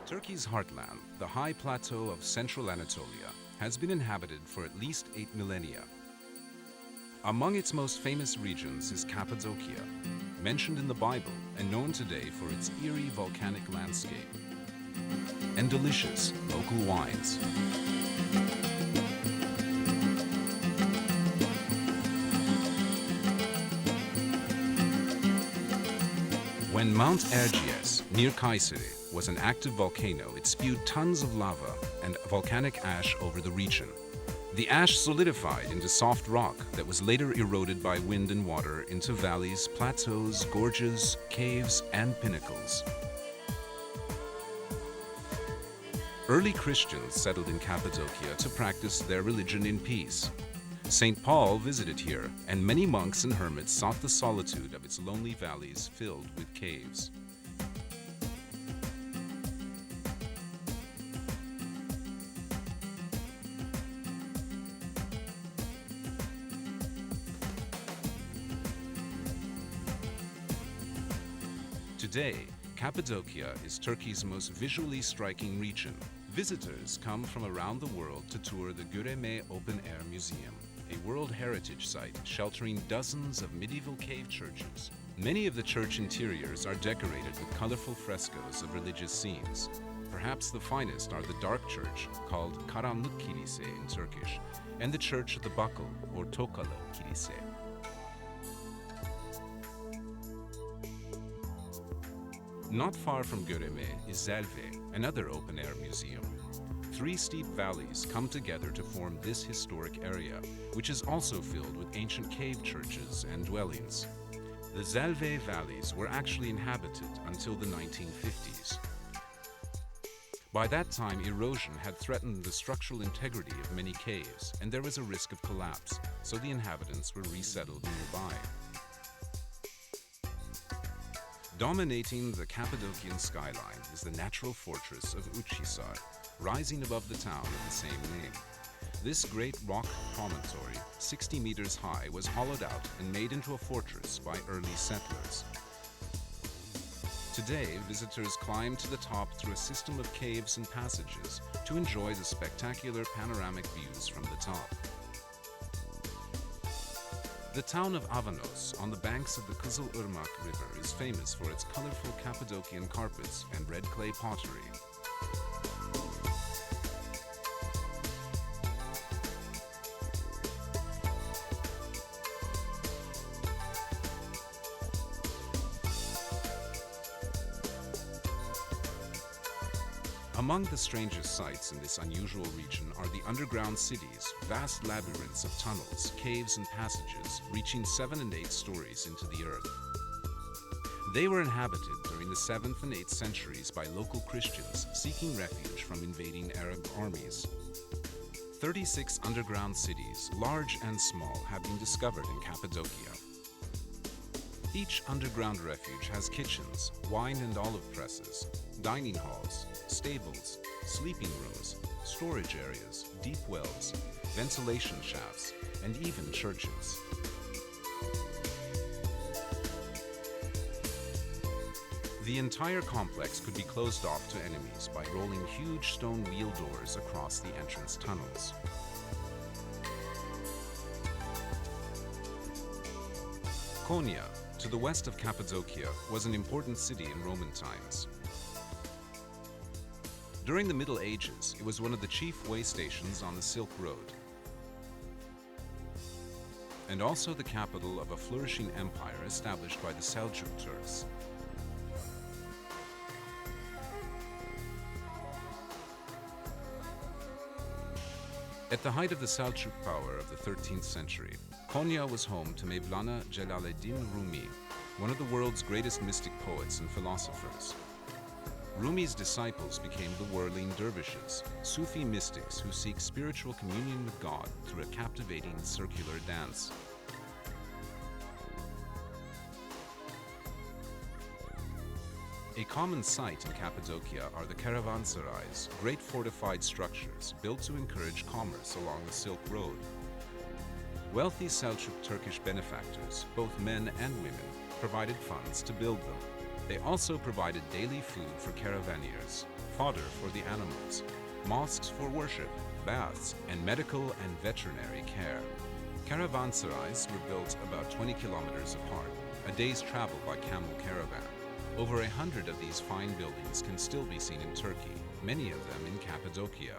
Turkey's heartland, the high plateau of central Anatolia, has been inhabited for at least 8 millennia. Among its most famous regions is Cappadocia, mentioned in the Bible and known today for its eerie volcanic landscape and delicious local wines. When Mount Erciyes, near Kayseri, was an active volcano, it spewed tons of lava and volcanic ash over the region. The ash solidified into soft rock that was later eroded by wind and water into valleys, plateaus, gorges, caves, and pinnacles. Early Christians settled in Cappadocia to practice their religion in peace. St. Paul visited here, and many monks and hermits sought the solitude of its lonely valleys filled with caves. Today, Cappadocia is Turkey's most visually striking region. Visitors come from around the world to tour the Göreme Open-Air Museum, a World Heritage Site sheltering dozens of medieval cave churches. Many of the church interiors are decorated with colorful frescoes of religious scenes. Perhaps the finest are the dark church, called Karanlık Kilise in Turkish, and the church of the Buckle, or Tokalı Kilise. Not far from Göreme is Zelve, another open-air museum. 3 steep valleys come together to form this historic area, which is also filled with ancient cave churches and dwellings. The Zelve valleys were actually inhabited until the 1950s. By that time, erosion had threatened the structural integrity of many caves, and there was a risk of collapse, so the inhabitants were resettled nearby. Dominating the Cappadocian skyline is the natural fortress of Üçhisar, rising above the town of the same name. This great rock promontory, 60 meters high, was hollowed out and made into a fortress by early settlers. Today, visitors climb to the top through a system of caves and passages to enjoy the spectacular panoramic views from the top. The town of Avanos, on the banks of the Kızılırmak River, is famous for its colorful Cappadocian carpets and red clay pottery. Among the strangest sights in this unusual region are the underground cities, vast labyrinths of tunnels, caves, and passages reaching 7 and 8 stories into the earth. They were inhabited during the 7th and 8th centuries by local Christians seeking refuge from invading Arab armies. 36 underground cities, large and small, have been discovered in Cappadocia. Each underground refuge has kitchens, wine and olive presses, dining halls, stables, sleeping rooms, storage areas, deep wells, ventilation shafts, and even churches. The entire complex could be closed off to enemies by rolling huge stone wheel doors across the entrance tunnels. Konya, to the west of Cappadocia, was an important city in Roman times. During the Middle Ages, it was one of the chief way stations on the Silk Road, and also the capital of a flourishing empire established by the Seljuk Turks. At the height of the Seljuk power of the 13th century, Konya was home to Mevlana Celaleddin Rumi, one of the world's greatest mystic poets and philosophers. Rumi's disciples became the whirling dervishes, Sufi mystics who seek spiritual communion with God through a captivating circular dance. A common sight in Cappadocia are the caravanserais, great fortified structures built to encourage commerce along the Silk Road. Wealthy Seljuk Turkish benefactors, both men and women, provided funds to build them. They also provided daily food for caravaneers, fodder for the animals, mosques for worship, baths, and medical and veterinary care. Caravanserais were built about 20 kilometers apart, a day's travel by camel caravan. Over 100 of these fine buildings can still be seen in Turkey, many of them in Cappadocia.